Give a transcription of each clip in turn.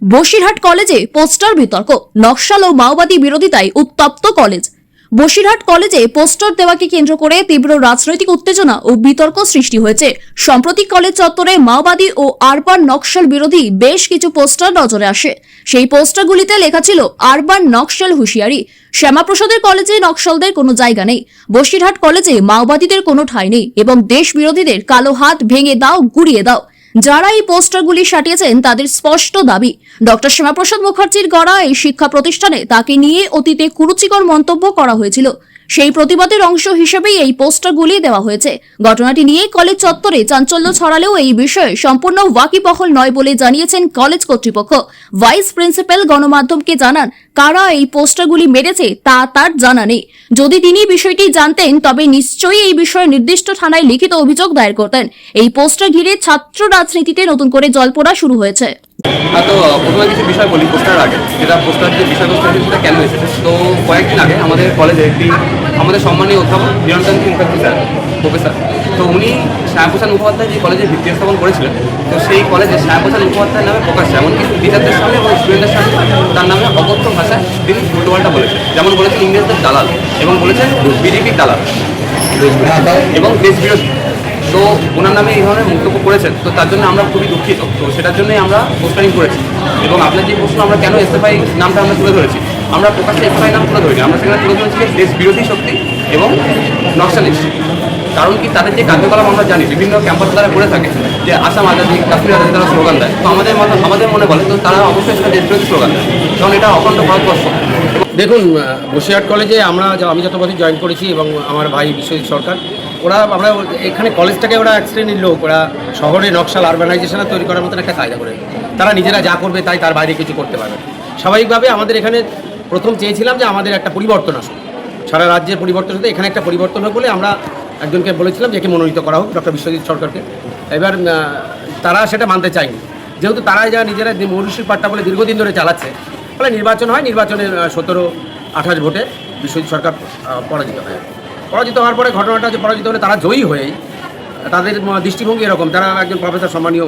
বসিরহাট কলেজে পোস্টার বিতর্ক, নকশাল ও মাওবাদী বিরোধিতায় উত্তপ্ত কলেজ। বসিরহাট কলেজে পোস্টার দেওয়াকে কেন্দ্র করে তীব্র রাজনৈতিক উত্তেজনা ও বিতর্ক সৃষ্টি হয়েছে। সম্প্রতি কলেজ চত্বরে মাওবাদী ও আরবান নকশাল বিরোধী বেশ কিছু পোস্টার নজরে আসে। সেই পোস্টারগুলিতে লেখা ছিল আরবান নকশাল হুঁশিয়ারি। শ্যামাপ্রসাদের কলেজে নকশালদের কোনো জায়গা নেই, বসিরহাট কলেজে মাওবাদীদের কোনো ঠাঁই নেই এবং দেশ বিরোধীদের কালো হাত ভেঙে দাও, গুড়িয়ে দাও। যারা এই পোস্টারগুলি সাটিয়েছেন তাদের স্পষ্ট দাবি, ডক্টর শ্যামাপ্রসাদ মুখার্জির গড়া এই শিক্ষা প্রতিষ্ঠানে তাকে নিয়ে অতীতে কুরুচিকর মন্তব্য করা হয়েছিল। সেই প্রতিবাদের অংশ হিসেবেই এই পোস্টারগুলি দেওয়া হয়েছে। ঘটনাটি নিয়ে কলেজ চত্বরে চাঞ্চল্য ছড়ালেও এই বিষয়ে সম্পূর্ণ ওয়াকিবহাল নয় বলে জানিয়েছেন কলেজ কর্তৃপক্ষ। ভাইস প্রিন্সিপাল গণমাধ্যমকে জানান, কারা এই পোস্টারগুলি মেরেছে তা তার জানা নেই। যদি তিনি বিষয়টি জানতেন তবে নিশ্চয়ই এই বিষয়ে নির্দিষ্ট থানায় লিখিত অভিযোগ দায়ের করতেন। এই পোস্টার ঘিরে ছাত্র রাজনীতিতে নতুন করে জল্পনা শুরু হয়েছে। তো প্রথমে কিছু বিষয় বলি পোস্টার আগে, যেটা পোস্টার যে বিষয়বস্তু আছে সেটা কেন এসেছে। তো কয়েকদিন আগে আমাদের কলেজে একটি আমাদের সম্মানীয় অধ্যাপক হিরণকান্তি মুখার্জি স্যার, প্রফেসর, তো উনি শ্যামাপ্রসাদ মুখোপাধ্যায় যে কলেজে ভিত্তি স্থাপন করেছিলেন, তো সেই কলেজে শ্যামাপ্রসাদ মুখোপাধ্যায়ের নামে প্রকাশ্যে এমনকি টিচারদের সামনে এবং স্টুডেন্টদের সামনে তার নামে অকথ্য ভাষায় তিনি উল্টোপাল্টা বলেছেন। যেমন বলেছেন ইংরেজদের দালাল এবং বলেছেন বিজেপির দালাল এবং দেশ বিরোধী। তো ওনার নামে এই ধরনের মন্তব্য করেছেন, তো তার জন্য আমরা খুবই দুঃখিত। তো সেটার জন্যই আমরা পোস্টারিং করেছি। এবং আপনার যে প্রশ্ন, আমরা কেন এসএফআই নামটা আমরা তুলে ধরেছি, আমরা প্রকাশ্যে এসএফআই নাম তুলে ধরিনি, আমরা সেখানে তুলে ধরেছি দেশ বিরোধী শক্তি এবং নকশালিস্ট। কারণ কি, তাদের যে কার্যকলাপ আমরা জানি বিভিন্ন ক্যাম্পাস তারা করে থাকে, যে আসাম আজাদি, কাশ্মীর আজাদি তারা স্লোগান দেয়। তো আমাদের মনে বলে তো তারা অবশ্যই সেটা দেশ বিরোধী স্লোগান দেয়, কারণ এটা অখণ্ড ভারতবর্ষ। দেখুন, বসিরহাট কলেজে আমি যত বছর জয়েন করেছি এবং আমার ভাই বিশ্বজিৎ সরকার, আমরা এখানে কলেজটাকে এক শ্রেণীর লোক, ওরা শহরে নকশাল আরবানাইজেশন তৈরি করার মতন একটা কায়দা করে তারা নিজেরা যা করবে তাই, তার বাইরে কিছু করতে পারবে। স্বাভাবিকভাবে আমাদের এখানে প্রথম চেয়েছিলাম যে আমাদের একটা পরিবর্তন আসুক, সারা রাজ্যের পরিবর্তন হতে এখানে একটা পরিবর্তন হোক বলে আমরা একজনকে বলেছিলাম যে একে মনোনীত করা হোক, ডক্টর বিশ্বজিৎ সরকারকে। এবার তারা সেটা মানতে চায়নি, যেহেতু তারা যা নিজেরা মৌলিক পাট্টা বলে দীর্ঘদিন ধরে চালাচ্ছে, ফলে নির্বাচন হয়, নির্বাচনে 17-28 ভোটে বিশ্বজিৎ সরকার পরাজিত হয়। পরাজিত হওয়ার পরে ঘটনাটা হচ্ছে, পরাজিত হলে তারা জয়ী হয়েই তাদের দৃষ্টিভঙ্গি এরকম, তারা একজন প্রফেসর সম্মানীয়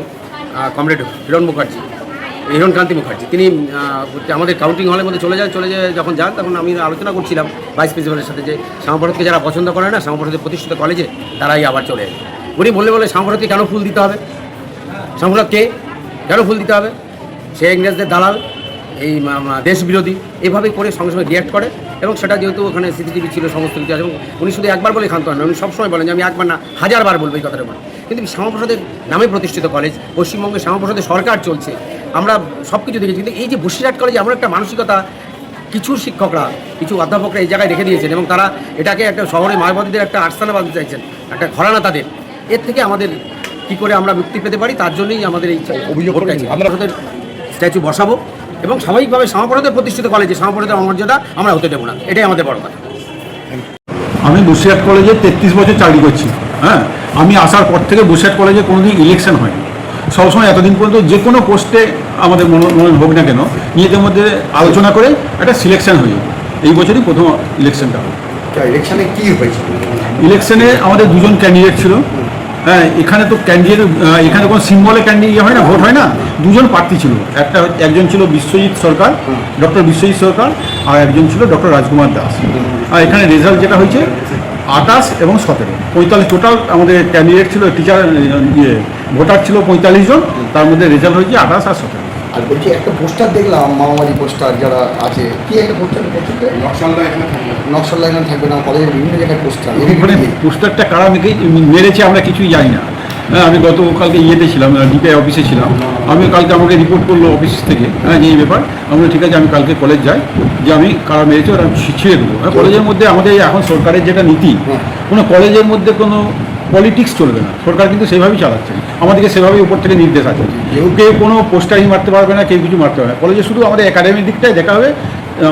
কমরেড হিরণকান্তি মুখার্জি, তিনি আমাদের কাউন্টিং হলের মধ্যে চলে যায় যখন যান, তখন আমি আলোচনা করছিলাম ভাইস প্রিন্সিপালের সাথে যে শ্যামাপ্রসাদকে যারা পছন্দ করে না, শ্যামাপ্রসাদের প্রতিষ্ঠিত কলেজে তারাই আবার চলে যায়। উনি বলে শ্যামাপ্রসাদকে কেন ফুল দিতে হবে, শ্যামাপ্রসাদকে কেন ফুল দিতে হবে, সে ইংরেজদের দালাল, এই দেশ বিরোধী, এভাবে করে সঙ্গে সঙ্গে রিয়াক্ট করে। এবং সেটা যেহেতু ওখানে সিসিটিভি ছিল, সমস্ত কিছু আছে, এবং উনি শুধু একবার বলে ক্ষান্ত হন না, উনি সবসময় বলেন যে আমি একবার না 1000 বার বলবো এই কথাটা বলেন। কিন্তু শ্যামাপ্রসাদের নামে প্রতিষ্ঠিত কলেজ, পশ্চিমবঙ্গে শ্যামাপ্রসাদের সরকার চলছে, আমরা সব কিছু দেখেছি। কিন্তু এই যে বসিরহাট কলেজে এমন একটা মানসিকতা কিছু শিক্ষকরা, কিছু অধ্যাপকরা এই জায়গায় রেখে দিয়েছেন এবং তারা এটাকে একটা শহরে মায়াবাদীদের একটা আস্তানা বাঁধতে চাইছেন, একটা ঘরানা তাদের। এর থেকে আমাদের কী করে আমরা মুক্তি পেতে পারি, তার জন্যই আমাদের এই অভিযোগটা। আমরা ওদের স্ট্যাচু বসাবো এবং স্বাভাবিকভাবে শ্যামাপ্রসাদের প্রতিষ্ঠিত কলেজে শ্যামাপ্রসাদের অমর্যাদা আমরা হতে দেবো না, এটাই আমাদের বড় কথা। আমি বসিরহাট কলেজে 33 বছর চাকরি করছি। হ্যাঁ, আমি আসার পর থেকে বসিরহাট কলেজে কোনোদিন ইলেকশন হয়নি। সবসময় এতদিন পর্যন্ত যে কোনো পোস্টে আমাদের মনে হোক না কেন, নিজেদের মধ্যে আলোচনা করে একটা সিলেকশন হয়ে, এই বছরই প্রথম ইলেকশনটা হয়। ইলেকশনে কী হয়েছিল? ইলেকশনে আমাদের 2জন ক্যান্ডিডেট ছিল। হ্যাঁ, এখানে তো ক্যান্ডিডেট, এখানে কোনো সিম্বলে ক্যান্ডিডেট হয় না, ভোট হয় না। 2জন প্রার্থী ছিল, একজন ছিল বিশ্বজিৎ সরকার, ডক্টর বিশ্বজিৎ সরকার, আর একজন ছিল ডক্টর রাজকুমার দাস। আর এখানে রেজাল্ট যেটা হয়েছে 28 এবং 17, 45 টোটাল আমাদের ক্যান্ডিডেট ছিল, ভোটার ছিল 45 জন, তার মধ্যে রেজাল্ট হয়েছে 28 আর 17। আর বলছি, একটা পোস্টার দেখলাম, মাওবাদী পোস্টার যারা আছে, কি একটা পোস্টার, নকশালরা এখানে থাকবে না, কলেজের বিভিন্ন জায়গায় পোস্টার। এখানে পোস্টারটা কারা মেরেছে আমরা কিছুই জানি না। হ্যাঁ, আমি গতকালকে ইয়েতে ছিলাম, ডিপিআই অফিসে ছিলাম। আমি কালকে আমাকে রিপোর্ট করলো অফিস থেকে, হ্যাঁ, যে এই ব্যাপার। আমরা ঠিক আছে, আমি কালকে কলেজ যাই, যে আমি কারা মেরেছে ওরা ছিঁড়ে দেবো। কলেজের মধ্যে আমাদের এখন সরকারের যেটা নীতি, কোনো কলেজের মধ্যে কোনো পলিটিক্স চলবে না, সরকার কিন্তু সেভাবেই চালাচ্ছে, আমাদেরকে সেভাবেই উপর থেকে নির্দেশ আছে। কেউ কোনো পোস্টারই মারতে পারবে না, কেউ কিছু মারতে পারবে না। কলেজে শুধু আমাদের একাডেমিক দিকটাই দেখা হবে,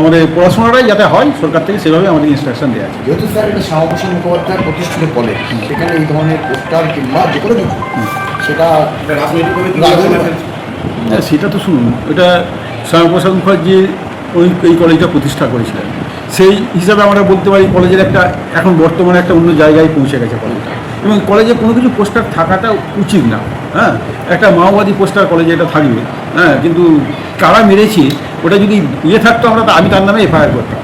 আমাদের পড়াশোনাটাই যাতে হয়, সরকার থেকে সেভাবে আমাদের ইনস্ট্রাকশন দেওয়া আছে। যেহেতু স্যার এটা শ্যামাপ্রসাদ মুখোপাধ্যায় প্রতিষ্ঠিত কলেজ, সেখানে এই ধরনের পোস্টার কিংবা যে কোনো কিছু, সেটা সেটা তো শুনুন, এটা শ্যামাপ্রসাদ মুখার্জি এই কলেজটা প্রতিষ্ঠা করেছিলেন, সেই হিসাবে আমরা বলতে পারি কলেজের একটা এখন বর্তমানে একটা অন্য জায়গায় পৌঁছে গেছে কলেজটা। এবং কলেজে কোনো কিছু পোস্টার থাকাটা উচিত না। হ্যাঁ, একটা মাওবাদী পোস্টার কলেজে এটা থাকবে, হ্যাঁ, কিন্তু কারা মেরেছে ওটা যদি ইয়ে থাকতো আমি তার নামে এফআইআর করতাম।